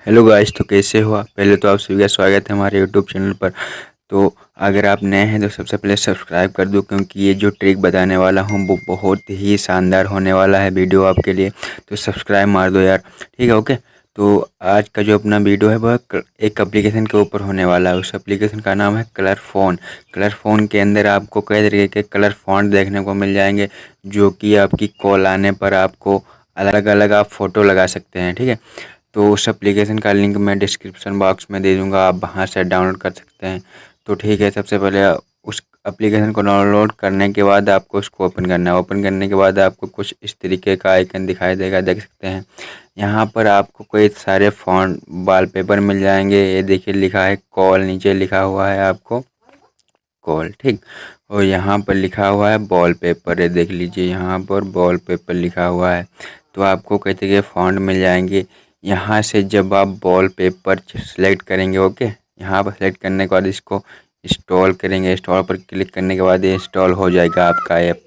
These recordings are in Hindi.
हेलो गाइस, तो कैसे हो आप। पहले तो आप सभी का स्वागत है हमारे यूट्यूब चैनल पर। तो अगर आप नए हैं तो सबसे पहले सब्सक्राइब कर दो, क्योंकि ये जो ट्रिक बताने वाला हूँ वो बहुत ही शानदार होने वाला है वीडियो आपके लिए। तो सब्सक्राइब मार दो यार, ठीक है। ओके। तो आज का जो अपना वीडियो है वह एक एप्लीकेशन के ऊपर होने वाला है। उस एप्लीकेशन का नाम है कलर फ़ोन। कलर फ़ोन के अंदर आपको कई तरीके के कलर फ़ॉन्ट देखने को मिल जाएंगे, जो कि आपकी कॉल आने पर आपको अलग अलग आप फ़ोटो लगा सकते हैं, ठीक है। तो उस एप्लीकेशन का लिंक मैं डिस्क्रिप्शन बॉक्स में दे दूँगा, आप वहाँ से डाउनलोड कर सकते हैं। तो ठीक है, सबसे पहले उस एप्लीकेशन को डाउनलोड करने के बाद आपको उसको ओपन करना है। ओपन करने के बाद आपको कुछ इस तरीके का आइकन दिखाई देगा, देख सकते हैं। यहाँ पर आपको कई सारे फ़ॉन्ट वॉलपेपर मिल जाएंगे। ये देखिए लिखा है कॉल, नीचे लिखा हुआ है आपको कॉल, ठीक। और यहाँ पर लिखा हुआ है वॉलपेपर, ये देख लीजिए यहाँ पर वॉलपेपर लिखा हुआ है। तो आपको कई तरह के फ़ॉन्ट मिल जाएंगे। यहाँ से जब आप वॉलपेपर सेलेक्ट करेंगे, ओके, यहाँ पर सेलेक्ट करने के बाद इसको इंस्टॉल करेंगे। इंस्टॉल पर क्लिक करने के बाद ये इंस्टॉल हो जाएगा आपका ऐप।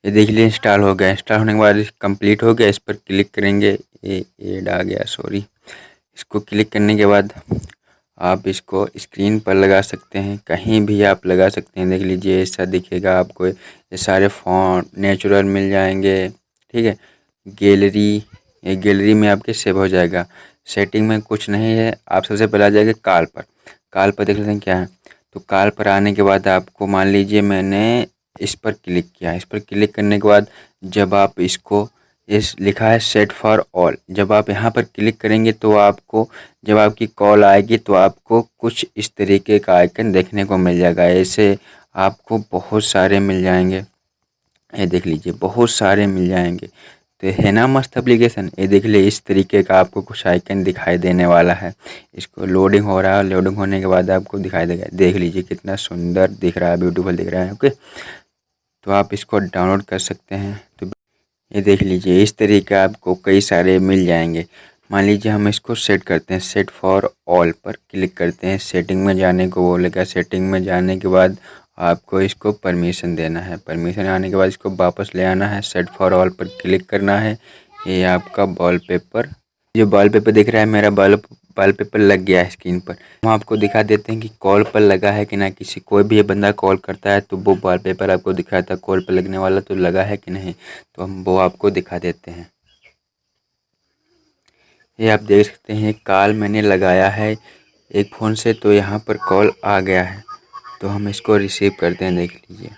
ये देख लीजिए इंस्टॉल हो गया। इंस्टॉल होने के बाद कंप्लीट हो गया, इस पर क्लिक करेंगे। ये ऐड आ गया, सॉरी। इसको क्लिक करने के बाद आप इसको स्क्रीन पर लगा सकते हैं, कहीं भी आप लगा सकते हैं। देख लीजिए ऐसा दिखेगा आपको। ये सारे फ़ॉन्ट नेचुरल मिल जाएंगे, ठीक है। गैलरी, ये गैलरी में आपके सेव हो जाएगा। सेटिंग में कुछ नहीं है, आप सबसे पहले आ जाएगा कॉल पर। कॉल पर देख लेते हैं क्या है। तो कॉल पर आने के बाद आपको मान लीजिए मैंने इस पर क्लिक किया। इस पर क्लिक करने के बाद जब आप इसको, इस लिखा है सेट फॉर ऑल, जब आप यहाँ पर क्लिक करेंगे तो आपको जब आपकी कॉल आएगी तो आपको कुछ इस तरीके का आइकन देखने को मिल जाएगा। ऐसे आपको बहुत सारे मिल जाएंगे। ये देख लीजिए बहुत सारे मिल जाएंगे। तो है ना मस्त एप्लीकेशन। ये देख लीजिए इस तरीके का आपको कुछ आइकन दिखाई देने वाला है। इसको लोडिंग हो रहा है, लोडिंग होने के बाद आपको दिखाई देगा। देख लीजिए कितना सुंदर दिख रहा है, ब्यूटीफुल दिख रहा है। ओके, तो आप इसको डाउनलोड कर सकते हैं। तो ये देख लीजिए इस तरीके का आपको कई सारे मिल जाएंगे। मान लीजिए हम इसको सेट करते हैं, सेट फॉर ऑल पर क्लिक करते हैं। सेटिंग में जाने को बोलेगा। सेटिंग में जाने के बाद आपको इसको परमिशन देना है। परमिशन आने के बाद इसको वापस ले आना है, सेट फॉर ऑल पर क्लिक करना है। ये आपका वॉलपेपर, जो वॉलपेपर दिख रहा है मेरा वॉलपेपर लग गया है स्क्रीन पर। हम आपको दिखा देते हैं कि कॉल पर लगा है कि ना। किसी कोई भी बंदा कॉल करता है तो वो वॉलपेपर आपको दिखाता है कॉल पर लगने वाला, तो लगा है कि नहीं। तो हम वो आपको दिखा देते हैं। ये आप देख सकते हैं कॉल मैंने लगाया है एक फ़ोन से, तो यहाँ पर कॉल आ गया है। तो हम इसको रिसीव करते हैं, देख लीजिए।